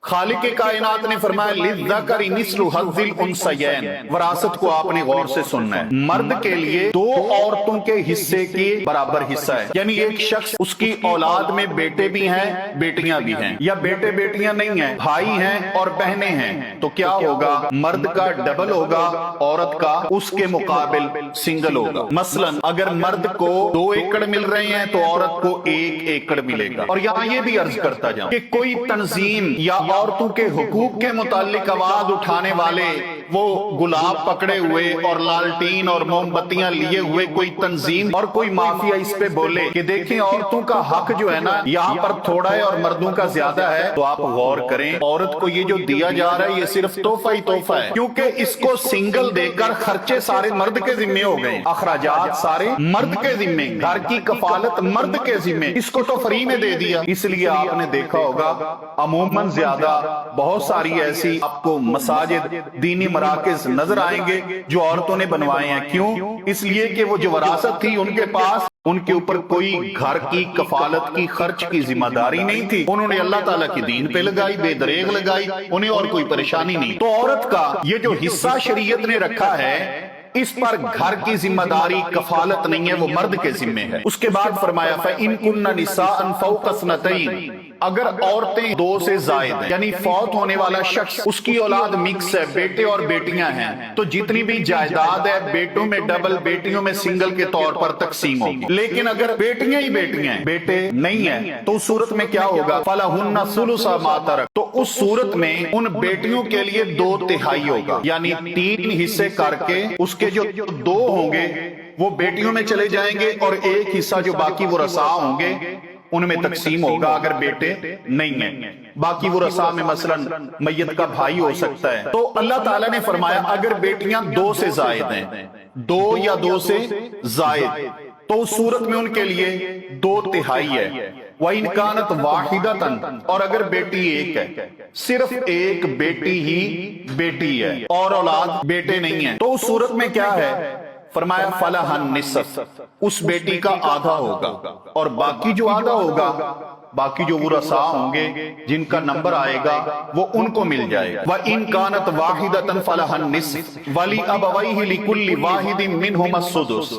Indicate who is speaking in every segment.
Speaker 1: खालिक कायनात ने फरमाया लिज़्ज़करि मिस्लु हज़्ज़िल उन्सयैन। विरासत को आपने गौर से सुनना है। मर्द के लिए दो औरतों के हिस्से के बराबर हिस्सा है, यानी एक शख्स उसकी औलाद में बेटे भी हैं बेटियां भी हैं, या बेटे बेटियां नहीं हैं, भाई हैं और बहनें हैं, तो क्या होगा? मर्द का डबल होगा, औरत का उसके मुकाबिल सिंगल होगा। मसलन अगर मर्द को 2 एकड़ मिल रहे हैं तो औरत को 1 एकड़ मिलेगा। और यहाँ ये भी अर्ज करता जाऊं कि कोई तंजीम या औरतों के हुकूक के मुतालिक आवाज उठाने वाले वो गुलाब पकड़े हुए और लालटीन और मोमबत्तियां लिए हुए कोई तंजीम और कोई माफिया इस पे बोले कि देखें औरतों का हक जो है ना यहाँ पर थोड़ा है और मर्दों का ज्यादा है, तो आप गौर करें औरत को ये जो दिया जा रहा है ये सिर्फ तोहफा ही तोहफा है, क्योंकि इसको सिंगल देकर खर्चे सारे मर्द के जिम्मे हो गए, अखराजात सारे मर्द के जिम्मे, घर की कफालत मर्द के जिम्मे, इसको तो फ्री में दे दिया। इसलिए आपने देखा होगा अमूमन ज्यादा बहुत सारी ऐसी आपको मसाजिद दीनी मराकिज नजर आएंगे जो औरतों ने बनवाए हैं। क्यों? इसलिए कि वो जो विरासत थी उनके पास, उनके ऊपर कोई घर की कफालत की खर्च की जिम्मेदारी नहीं थी, उन्होंने अल्लाह ताला की दीन पे लगाई, बेदरेग लगाई, उन्हें और कोई परेशानी नहीं। तो औरत का ये जो हिस्सा शरीयत ने रखा है इस पर घर की जिम्मेदारी कफालत नहीं है, वो मर्द के जिम्मे है। उसके बाद फरमाया फ़इन कुन्ना निसाअन फ़ौक़ स्नतैन, अगर औरतें 2 से जायद हैं, यानी फौत होने वाला शख्स उसकी औलाद मिक्स है, बेटे और बेटियां हैं, तो जितनी भी जायदाद है बेटों में डबल बेटियों में सिंगल के तौर पर तकसीम होगी। लेकिन अगर बेटियां ही बेटियां हैं, बेटे नहीं है, तो उस सूरत में क्या होगा? फलहुन्ना सुलुसा मा तरक, तो उस सूरत में उन बेटियों के लिए 2/3 होगा, यानी 3 हिस्से करके उसके जो 2 होंगे वो बेटियों में चले जाएंगे और 1 हिस्सा जो बाकी वो रसा होंगे उनमें तकसीम होगा अगर बेटे नहीं है। बाकी वो रसा में मसलन मैयत का भाई हो सकता है। तो अल्लाह ताला ने फरमाया अगर बेटियां 2 से जायद हैं, 2 या 2 से जायद, तो उस सूरत में उनके लिए 2/3 है। वह इनकानत वाहिदतन, और अगर बेटी 1 है, सिर्फ 1 बेटी ही बेटी है और औलाद बेटे नहीं है, तो उस सूरत में क्या है? फरमाया फलहन निस्फ, उस बेटी का आधा होगा और बाकी जो आधा होगा, बाकी जो वुरसा होंगे जिनका नंबर आएगा वो उनको मिल जाएगा। वह इनकानत वाहिदतन फलहन निस्फ वली अबवैहि लिकुल्लि वाहिदिन मिनहुमा सुदुस,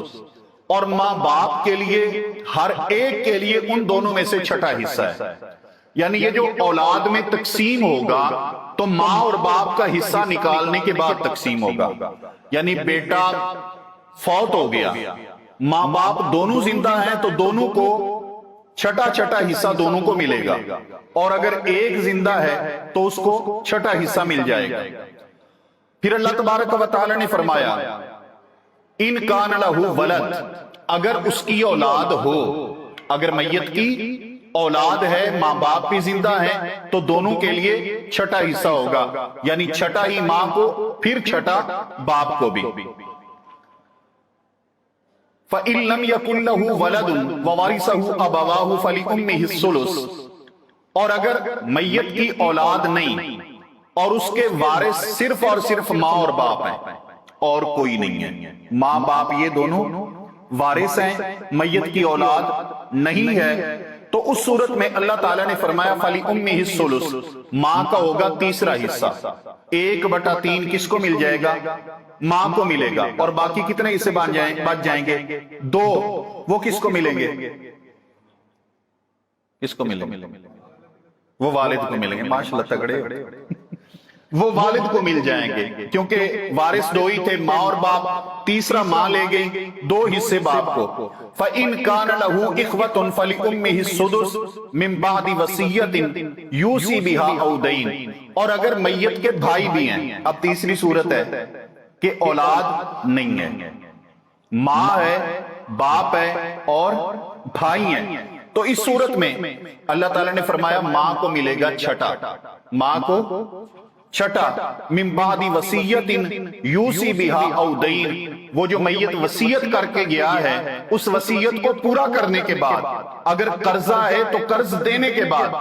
Speaker 1: और माँ बाप के लिए हर एक के लिए उन दोनों में से छठा हिस्सा है। यानी ये जो औलाद में तकसीम होगा तो माँ और बाप का हिस्सा निकालने के बाद तकसीम होगा। यानी बेटा फौत हो गया, माँ बाप दोनों जिंदा हैं, तो दोनों को छठा हिस्सा दोनों को मिलेगा, और अगर एक जिंदा है तो उसको छठा हिस्सा मिल जाएगा। फिर अल्लाह तबारक व तआला ने फरमाया इन कान लहू वलद, अगर उसकी औलाद हो, अगर मैयत की औलाद है, माँ बाप भी जिंदा है, तो दोनों के लिए छठा हिस्सा होगा, यानी छठा ही माँ को फिर छठा बाप को भी। फ़इन लम यकुन लहू वलदुन ववारिसहु अबवाहु फलिउम्मिहि सुलुस, और अगर मैयत की औलाद नहीं और उसके वारिस सिर्फ और सिर्फ माँ और बाप हैं और कोई नहीं है, माँ बाप ये दोनों वारिस हैं, मैयत की औलाद नहीं है, तो उस सूरत में अल्लाह ताला ने फरमाया फली उम्मिहि सुलुस, माँ का होगा तीसरा हिस्सा, 1/3 किसको मिल जाएगा? माँ को मिलेगा, और बाकी कितने हिस्से बच जाएंगे? 2, वो किसको मिलेंगे? किसको मिलेंगे? वो वालिद को मिलेंगे। माशाल्लाह तगड़े, वो वालिद को मिल जाएंगे, क्योंकि वारिस 2 ही थे, माँ और बाप, तीसरा माँ ले गई, 2 हिस्से बाप को। फ़इन कान लहू इख्वतुन फलिउम्मिहि सुदुस मिन बादि वसियतिन यूसी बिहा औ दैन, और अगर मैयत के भाई भी हैं, अब तीसरी सूरत है कि औलाद नहीं है, माँ है, बाप है और भाई है, तो इस सूरत में अल्लाह ताला ने फरमाया माँ को मिलेगा छठा, माँ को छठा, मिन बादी वसीयतिन यूसी बिहा औ दैन, वो जो मैयत वसीयत करके गया है उस वसीयत को पूरा करने के बाद, अगर कर्जा है तो कर्ज देने के बाद,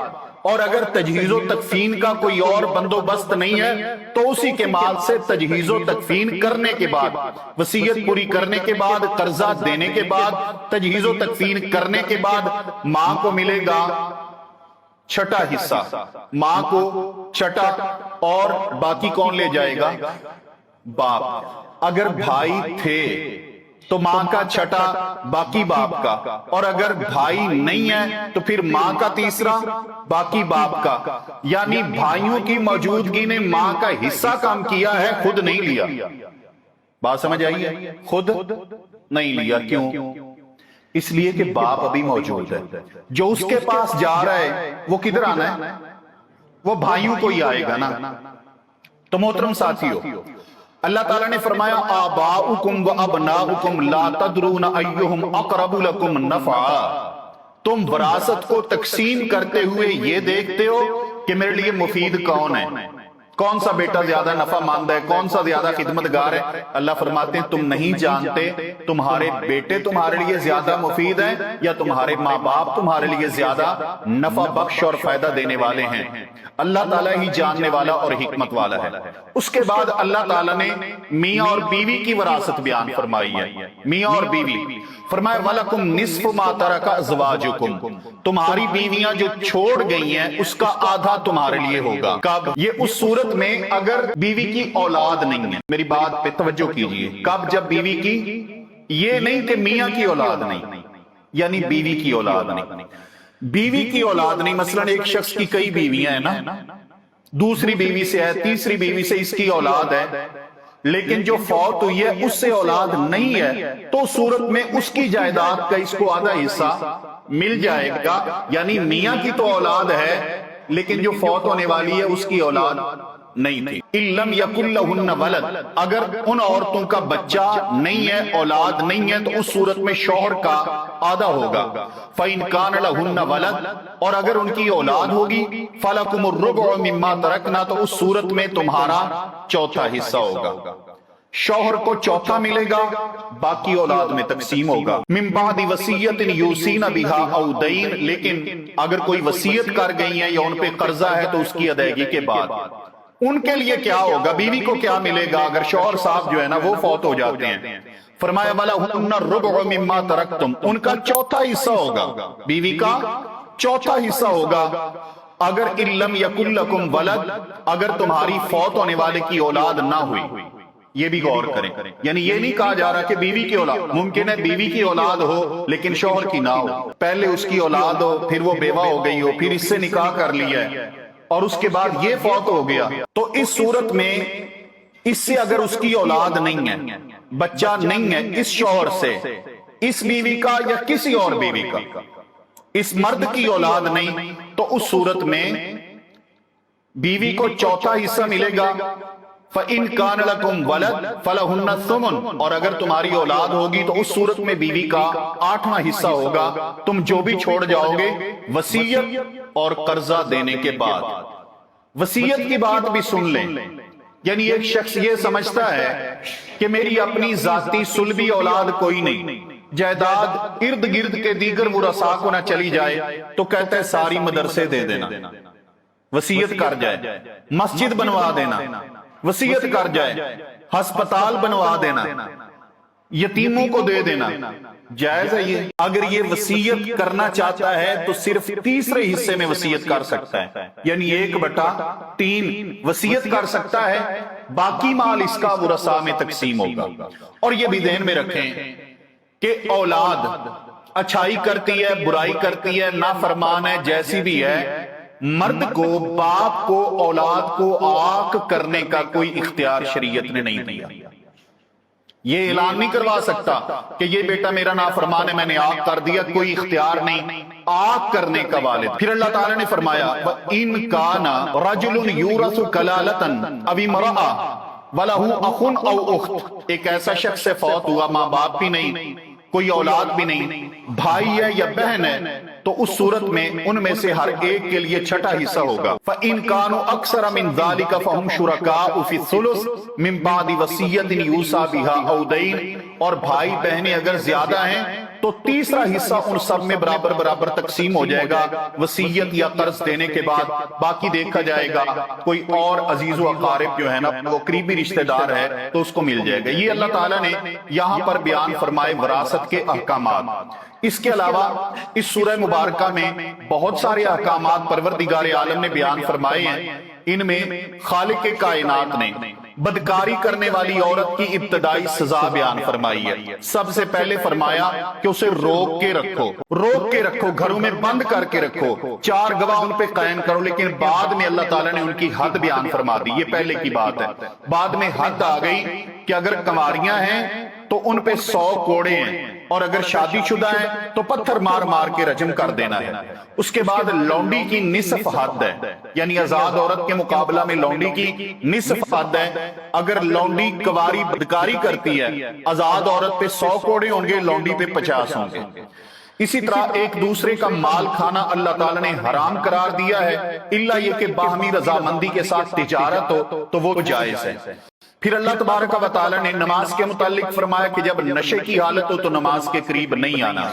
Speaker 1: और अगर तजहीज़ो तकफीन का कोई और बंदोबस्त नहीं है तो उसी के माल से तजहीज़ो तकफीन करने के बाद, वसीयत पूरी करने के बाद, कर्जा देने के बाद, तजहीज़ो तकफीन करने के बाद माँ को मिलेगा छठा हिस्सा, मां को छठा, और बाकी कौन ले जाएगा? बाप। अगर भाई थे तो मां का छठा, बाकी बाप का, और अगर भाई नहीं है तो फिर मां का तीसरा, बाकी बाप का। यानी भाइयों की मौजूदगी ने मां का हिस्सा काम किया है, खुद नहीं लिया। बात समझ आई है? खुद नहीं लिया। क्यों? इसलिए कि बाप अभी मौजूद है। जो उसके पास जा रहा है वो किधर आना है? वो भाइयों को ही आएगा ना। तो मोहतरम साथियों, अल्लाह ताला ने फरमाया आबाउकुम व अबनाउकुम ला तदरूना अय्युहुम अक़रबु लकुम नफ़ा। तुम विरासत को तकसीम करते हुए ये देखते हो कि मेरे लिए मुफीद कौन है, कौन सा बेटा ज्यादा नफा मांदा है, कौन सा ज्यादा खिदमतगार है। अल्लाह फरमाते हैं तुम नहीं जानते तुम्हारे बेटे तुम्हारे लिए ज्यादा मुफीद है या तुम्हारे माँ बाप तुम्हारे लिए ज्यादा नफा बख्श और फायदा देने वाले हैं। अल्लाह ताला ही जानने वाला और हिकमत वाला है। उसके बाद अल्लाह ताला ने मियाँ और बीवी की विरासत बयान फरमाई है। मियाँ और बीवी फरमाया वलकुम निस्फु मा तरका अज़वाजुकुम, तुम्हारी बीवियां जो छोड़ गई हैं उसका आधा तुम्हारे लिए होगा। कब? ये उस सूरत में अगर बीवी की औलाद नहीं है। मेरी बात पे तवज्जो कीजिए। कब? जब बीवी की, ये नहीं कि मियाँ की औलाद नहीं, यानी बीवी की औलाद नहीं। बीवी की औलाद नहीं, मसलन एक शख्स की कई बीवियां हैं ना, दूसरी बीवी से है, तीसरी बीवी से इसकी औलाद है, लेकिन जो फौत हुई है उससे औलाद नहीं है, तो सूरत में उसकी जायदाद का इसको आधा हिस्सा मिल जाएगा। यानी मियाँ की तो औलाद है लेकिन जो फौत होने वाली है उसकी औलाद नहीं थी। इल्लम यकुल लहुन्ना वलद, अगर उन औरतों का बच्चा नहीं है, औलाद नहीं है, तो उस सूरत में शौहर का आधा होगा। फ़इन कान लहुन्ना वलद, और अगर उनकी औलाद होगी फलकुमुर रुबउ मिम्मा तरकना, तो उस सूरत में तुम्हारा चौथा हिस्सा होगा। शौहर को चौथा मिलेगा, बाकी औलाद में तकसीम होगा। मिन बादी वसीयतिन यूसीना बिहा औ दैन, लेकिन अगर कोई वसीयत कर गई है या उन पे कर्जा है तो उसकी अदायगी के बाद उनके लिए क्या होगा? बीवी को क्या मिलेगा अगर शौहर साहब जो है ना वो फौत हो जाते हैं? फरमाया वाला हुन्ना रुबउ मिम्मा तरकतुम, उनका चौथा हिस्सा होगा, बीवी का चौथा हिस्सा होगा। अगर इल्लम यकुल लकुम वलद, अगर तुम्हारी फौत होने वाले की औलाद ना हुई, ये भी गौर करें। यानी ये नहीं कहा जा रहा कि बीवी की औलाद, मुमकिन है बीवी की औलाद हो लेकिन शौहर की ना हो, पहले उसकी औलाद हो, फिर वो बेवा हो गई हो, फिर इससे निकाह कर लिया है और उसके बाद ये फौत हो गया, तो इस सूरत में इससे अगर उसकी औलाद नहीं है, बच्चा नहीं है इस शौहर से, इस बीवी का या किसी और बीवी का, इस मर्द की औलाद नहीं, तो उस सूरत में बीवी को चौथा हिस्सा मिलेगा। फ़इन कान लकुम वलद फलहुन्ना सुमुन, और अगर तुम्हारी औलाद होगी तो उस सूरत में बीवी का आठवां हिस्सा होगा। तुम जो भी छोड़ जाओगे वसीयत और कर्जा देने के बाद। वसीयत की बात भी सुन लें, यानी एक शख्स ये समझता है कि मेरी अपनी जाती सुलभी औलाद कोई नहीं, जायदाद इर्द गिर्द के दीगर मुरसा को ना चली जाए, तो कहता है सारी मदरसे दे देना, वसीयत कर जाए, मस्जिद बनवा देना, वसीयत कर जाए, अस्पताल बनवा देना, यतीमों को दे देना। जायज है ये? अगर ये वसीयत करना चाहता है तो सिर्फ तीसरे हिस्से में वसीयत कर सकता है, यानी 1/3 वसीयत कर सकता है, बाकी माल इसका वरसा में तकसीम होगा। और ये भी ध्यान में रखें कि औलाद अच्छाई करती है, बुराई करती है, नाफरमान है, जैसी भी है, मर्द को, बाप को, औलाद को आक करने का कोई इख्तियार शरीयत ने नहीं दिया। ये ऐलान नहीं करवा सकता कि ये बेटा मेरा नाफरमान है, मैंने आक कर दिया, कोई इख्तियार नहीं आक करने का वालिद। फिर अल्लाह ताला ने फरमाया इन काना रजुलुन यूरसु कलालतन अव इमराअ वलहु अखुन औ उख्त, एक ऐसा शख्स से फौत हुआ, माँ बाप भी नहीं, कोई औलाद भी नहीं, भाई है या बहन है, तो उस सूरत में उनमें से हर एक के लिए छठा हिस्सा होगा। फ़इन कानु अक्सर मिन ज़ालिका फ़हुम शुरकाउ फ़ी सुलुस मिन बादि वसीयतिन यूसा बिहा औ दैन, और भाई बहनें अगर ज्यादा हैं تو तीसरा हिस्सा उन सब में बराबर बराबर तकसीम हो जाएगा वसीयत या कर्ज देने के बाद। बाकी देखा जाएगा कोई और अजीज व अकारिब जो है ना, वो करीबी रिश्तेदार है तो उसको मिल जाएगा। ये अल्लाह ताला ने यहां पर बयान फरमाए विरासत के अहकामात। इसके अलावा इस सूरह मुबारका में बहुत सारे अहकामात परवरदिगार आलम ने बयान फरमाए हैं। इनमें खालिक कायनात ने बदकारी करने वाली औरत की इब्तदाई सजा बयान फरमाई है। सबसे पहले फरमाया कि उसे रोक के रखो, घरों में बंद करके रखो, 4 गवाह उन पे कायम करो। लेकिन बाद में अल्लाह ताला ने उनकी हद बयान फरमा दी। ये पहले की बात है। बाद में हद आ गई कि अगर कंवारियां हैं तो उन पे 100 कोड़े हैं, और अगर शादीशुदा है तो पत्थर मार मार के रजम कर देना है। उसके बाद लौंडी की निसफ हद है, यानी आजाद औरत के मुकाबला में लौंडी की निसफ हद है। अगर लौंडी कवारी बदकारी करती है, आजाद औरत पे 100 कोड़े होंगे, लौंडी पे 50 होंगे। इसी तरह एक दूसरे का माल खाना अल्लाह ताला ने हराम करार दिया है, इल्ला ये कि बाहमी रजामंदी के साथ तिजारत हो तो वो जायज है। फिर अल्लाह तबारक व तआला ने नमाज के मुतालिक फरमाया कि जब नशे की हालत हो तो नमाज के करीब नहीं आना।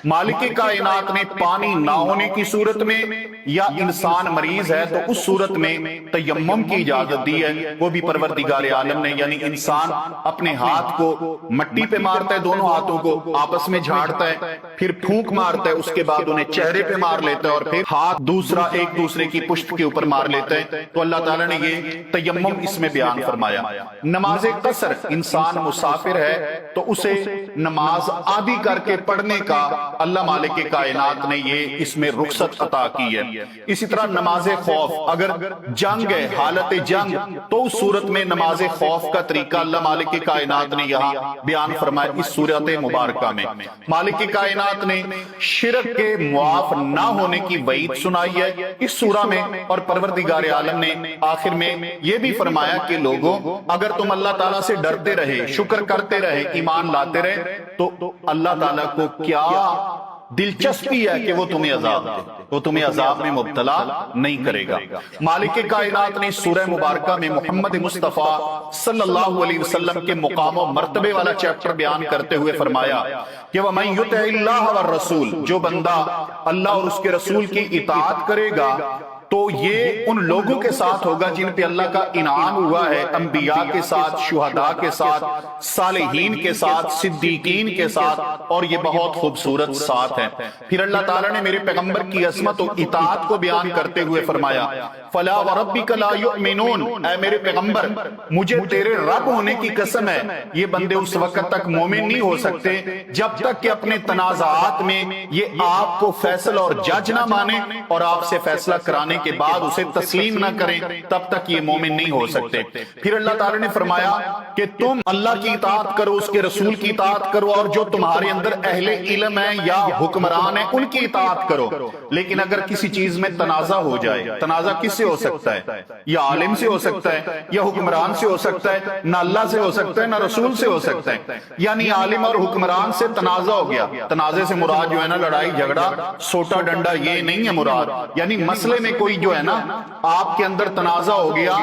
Speaker 1: मालिक कायनात ने पानी ना होने की सूरत में या इंसान मरीज है तो उस सूरत में तयम्मुम की इजाजत दी है। वो भी परवरदिगार आलम ने, यानी इंसान अपने हाथ को मट्टी पे मारता है, दोनों हाथों को आपस में झाड़ता है, फिर फूंक मारता है, उसके बाद उन्हें चेहरे पे मार लेता है और फिर हाथ दूसरा एक दूसरे की पुष्ट के ऊपर मार लेता है। तो अल्लाह ताला ने ये तयम्मुम इसमें बयान फरमाया। नमाज कसर, इंसान मुसाफिर है तो उसे नमाज आधी करके पढ़ने का अल्लाह मालिक कायनात ने ये इसमें रुखसत अता की है। इसी तरह नमाज खौफ, अगर जंग है, हालत जंग, तो उस सूरत में नमाज खौफ का तरीका अल्लाह मालिक कायनात ने यहाँ बयान फरमाया। इस सूरत मुबारका में मालिक कायनात ने शिरक के मुआफ ना होने की वईद सुनाई है इस सूरा में। और परवरदिगार आलम ने आखिर में यह भी फरमाया कि लोगों, अगर तुम अल्लाह ताला से डरते रहे, शुक्र करते रहे, ईमान लाते रहे, तो अल्लाह ताला को क्या दिलचस्पी है कि वो तुम्हें अजाब दे, वो तुम्हें अजाब में मुब्तला नहीं करेगा। मालिक कायनात ने सूरह मुबारका में मोहम्मद मुस्तफा सल्लल्लाहु अलैहि वसल्लम के मुकाम और मर्तबे वाला चैप्टर बयान करते हुए फरमाया कि वमन युतिइल्लाह व रसूल, जो बंदा अल्लाह और उसके रसूल की इताअत करेगा तो ये उन लोगों के साथ होगा जिन पे अल्लाह का इनाम हुआ है, अंबिया के साथ, शुहदा के साथ, सालिहीन के साथ, सिद्दीकीन के साथ, और ये बहुत खूबसूरत साथ है। फिर अल्लाह ताला ने मेरे पैगंबर की असमत और इताअत को बयान करते हुए फरमाया, फला व रब्बिका ला युमिनून, ऐ मेरे पैगंबर मुझे तेरे रब होने की कसम है, ये बंदे उस वक्त तक मोमिन नहीं हो सकते जब तक कि अपने तनाज़ात में ये आपको फैसला और जज ना माने और आपसे फैसला कराने के बाद उसे तस्लीम ना करें, तब तक ये मोमिन नहीं हो सकते। फिर अल्लाह ताला ने फरमाया कि तुम अल्लाह की इताअत करो, उसके रसूल की इताअत करो, और जो तुम्हारे अंदर अहले इल्म है या हुक्मरान है उनकी इताअत करो। लेकिन अगर किसी चीज में तनाजा हो जाए, तनाजा किससे हो सकता है? या आलिम से हो सकता है, या हुक्मरान से हो सकता है, ना अल्लाह से हो सकता है, ना रसूल से हो सकता है। यानी आलिम और हुक्मरान से तनाजा हो गया। तनाजे से मुराद जो है ना लड़ाई झगड़ा सोटा डंडा, ये नहीं है मुराद। यानी मसले में कोई जो है ना आपके अंदर तनाजा हो गया,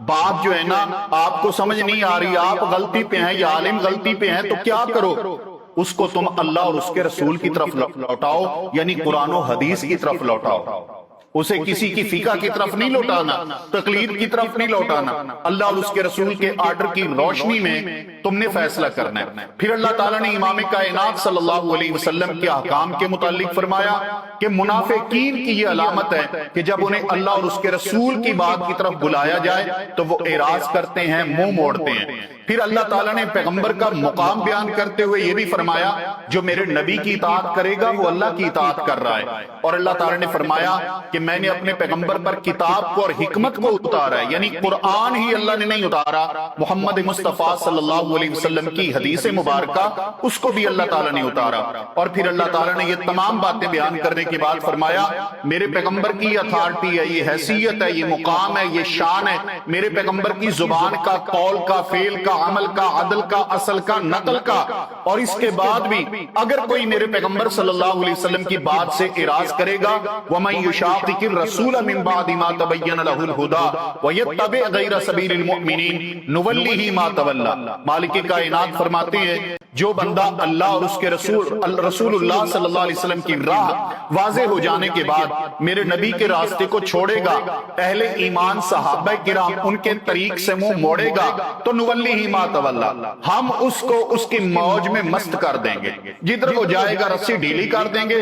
Speaker 1: बात जो है ना आपको समझ नहीं आ रही, आप गलती पे हैं या आलिम गलती पे हैं, तो क्या करो? उसको तुम अल्लाह और उसके रसूल की तरफ लौटाओ, यानी कुरान और हदीस की तरफ लौटाओ। उसे किसी की फिका की तरफ नहीं लौटाना, तकलीद की तरफ नहीं लौटाना। अल्लाह और उसके रसूल के आर्डर की रोशनी में तुमने फैसला करना है। फिर अल्लाह ताला ने इमाम कायनात सल्लल्लाहु अलैहि वसल्लम के अहकाम के मुतालिक फरमाया कि मुनाफिकीन की ये अलामत है कि जब उन्हें अल्लाह और उसके रसूल की बात की तरफ बुलाया जाए तो वो एराज करते हैं, मुंह मोड़ते हैं। फिर अल्लाह ताला ने पैगंबर का मुकाम बयान करते हुए ये भी फरमाया, जो मेरे नबी की इताअत करेगा वो अल्लाह की इताअत कर रहा है। और अल्लाह ताला ने फरमाया कि मैंने अपने पैगंबर पर किताब को और हिकमत को उतारा है, यानी कुरान ही अल्लाह ने नहीं उतारा, मोहम्मद मुस्तफा सल्लल्लाहु अलैहि वसल्लम की हदीस मुबारका उसको भी अल्लाह ताला ने उतारा। और फिर अल्लाह ताला ने ये तमाम बातें बयान करने के बाद फरमाया, मेरे पैगंबर की अथॉरिटी है, ये हैसियत है, ये मुकाम है, ये शान है। मेरे पैगंबर की जुबान का, कौल का, फेल का, عمل کا، عدل کا، اصل کا، نقل کا، اور اس کے بعد بھی اگر کوئی میرے پیغمبر صلی اللہ علیہ وسلم کی بات سے اعراض کرے گا، وَمَن يُشَاقِقِ الرَّسُولَ مِن بَعْدِ مَا تَبَيَّنَ لَهُ الْهُدَى وَيَتَّبِعْ غَيْرَ سَبِيلِ الْمُؤْمِنِينَ نُوَلِّهِ مَا تَوَلَّى۔ مالک کائنات فرماتے ہیں جو بندہ اللہ اور اس کے رسول اللہ صلی اللہ علیہ وسلم کی راہ واضح ہو جانے کے بعد میرے نبی کے راستے کو چھوڑے گا، اہل ایمان صحابہ کرام ان کے طریق سے منہ موڑے گا، تو نولیہ ما تولا، ہم اس کو اس کی موج میں مست کر دیں گے، جدھر وہ جائے گا رسی ڈھیلی کر دیں گے،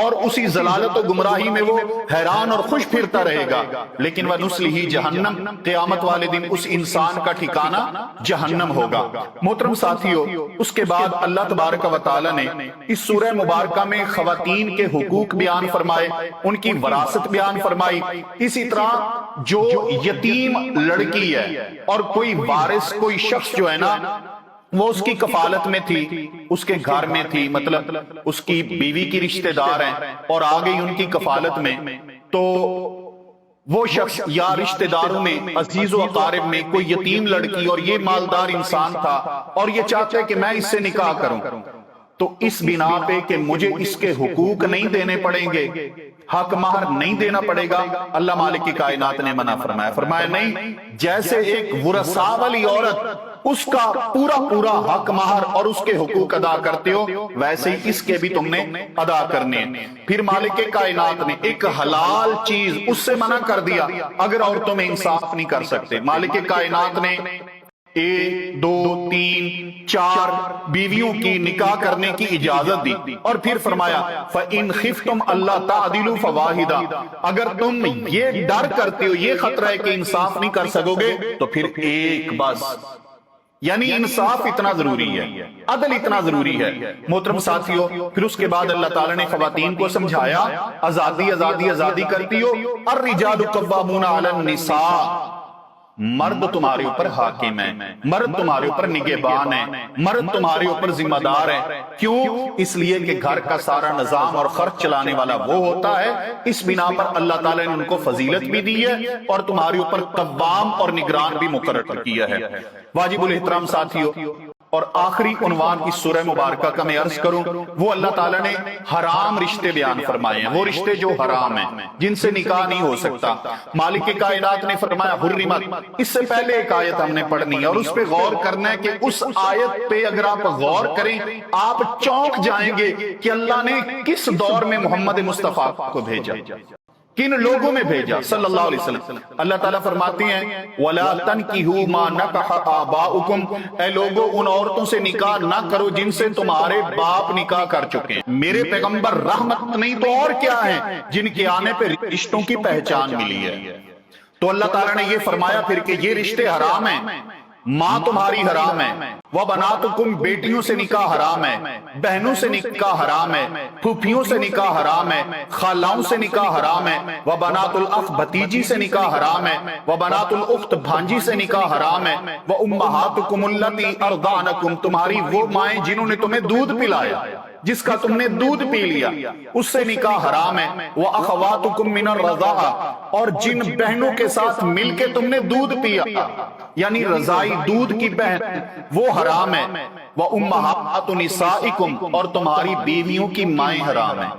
Speaker 1: اور اسی ضلالت و گمراہی میں وہ حیران اور خوش پھرتا رہے گا۔ لیکن وَنُصْلِهِ جہنم، قیامت والے دن اس انسان کا ٹھکانہ جہنم ہوگا۔ محترم ساتھیو، اس کے بعد اللہ تبارک و تعالی نے اس سورہ مبارکہ میں خواتین کے حقوق بیان فرمائے، ان کی وراثت بیان فرمائی۔ اسی طرح جو یتیم لڑکی ہے اور کوئی وارث، کوئی شخص جو ہے نا وہ اس کی کفالت میں تھی، اس کے گھر میں تھی، مطلب اس کی بیوی کی رشتہ دار ہیں اور آ گئی ان کی کفالت میں، تو وہ شخص یا رشتہ داروں میں، عزیز و اقارب میں کوئی یتیم لڑکی اور یہ مالدار انسان تھا اور یہ چاہتا ہے کہ میں اس سے نکاح کروں، تو اس بنا پہ کہ مجھے اس کے حقوق نہیں دینے پڑیں گے، حق مہر نہیں دینا پڑے گا، اللہ مالک کی کائنات نے منع فرمایا، فرمایا نہیں، جیسے ایک ورثہ والی عورت اس کا پورا حق مہر اور اس کے حقوق ادا کرتے ہو، ویسے ہی اس کے بھی تم نے ادا کرنے۔ پھر مالک کائنات نے ایک حلال چیز اس سے منع کر دیا، اگر عورتوں میں انصاف نہیں کر سکتے، مالک کائنات نے 1 2 3 4 بیویوں کی نکاح کرنے کی اجازت دی، اور پھر فرمایا فَإِنْ خِفْتُمْ أَلَّا تَعْدِلُوا فَوَاحِدًا، اگر تم یہ ڈر کرتے ہو، یہ خطرہ ہے کہ انصاف نہیں کر سکو گے، تو پھر ایک بس، یعنی انصاف اتنا ضروری ہے، عدل اتنا ضروری ہے۔ محترم ساتھیو، پھر اس کے بعد اللہ تعالیٰ نے خواتین کو سمجھایا آزادی کرتی ہو، الرجال قوامون علی النساء، مرد تمہارے اوپر حاکم ہے، مرد تمہارے اوپر نگہبان ہے، مرد تمہارے اوپر ذمہ دار ہے۔ کیوں؟ اس لیے کہ گھر کا سارا نظام اور خرچ چلانے والا وہ ہوتا ہے، اس بنا پر اللہ تعالیٰ نے ان کو فضیلت بھی دی ہے اور تمہارے اوپر قوام اور نگران بھی مقرر کیا ہے۔ واجب الاحترام ساتھیو، اور آخری عنوان اس سورہ مبارکہ کا میں عرض کروں، وہ اللہ تعالیٰ نے حرام رشتے بیان فرمائے ہیں، وہ رشتے جو حرام ہیں، جن سے نکاح نہیں ہو سکتا۔ مالک کائنات نے فرمایا حرمت، اس سے پہلے ایک آیت ہم نے پڑھنی ہے اور اس پہ غور کرنا ہے کہ اس آیت پہ اگر آپ غور کریں آپ چونک جائیں گے کہ اللہ نے کس دور میں محمد مصطفیٰ کو بھیجا، کن لوگوں میں بھیجا صلی اللہ علیہ وسلم۔ اللہ تعالیٰ فرماتے ہیں وَلَا تَنْكِحُوا مَا نَكَحَ آبَاؤُكُمْ، اے لوگوں ان عورتوں سے نکاح نہ کرو جن سے تمہارے باپ نکاح کر چکے ہیں۔ میرے پیغمبر رحمت نہیں تو اور کیا ہیں جن کے آنے پہ رشتوں کی پہچان ملی ہے۔ تو اللہ تعالیٰ نے یہ فرمایا پھر کہ یہ رشتے حرام ہیں، ماں تمہاری حرام ہے، وَبَنَاتُكُمْ بیٹیوں سے نکاح حرام ہے، بہنوں سے نکاح حرام ہے، پھوپھیوں سے نکاح حرام ہے، خالاؤں سے نکاح حرام ہے، وَبَنَاتُ الْأَخْ بھتیجی سے نکاح حرام ہے، وَبَنَاتُ الْأُخْتِ بھانجی سے نکاح حرام ہے، وَأُمَّهَاتُكُمُ اللَّتِي أَرْضَعْنَكُمْ تمہاری وہ مائیں جنہوں نے تمہیں دودھ پلایا، جس کا تم نے دودھ پی لیا، اس سے نکاح حرام ہے، وَأَخَوَاتُكُمْ مِنَ الرَّضَاعَةِ اور جن بہنوں کے ساتھ مل کے تم نے دودھ پیا، یعنی رضائی دودھ کی بہن، وہ حرام ہے، وَأُمَّهَاتُ نِسَائِكُمْ اور تمہاری بیویوں کی مائیں حرام ہیں۔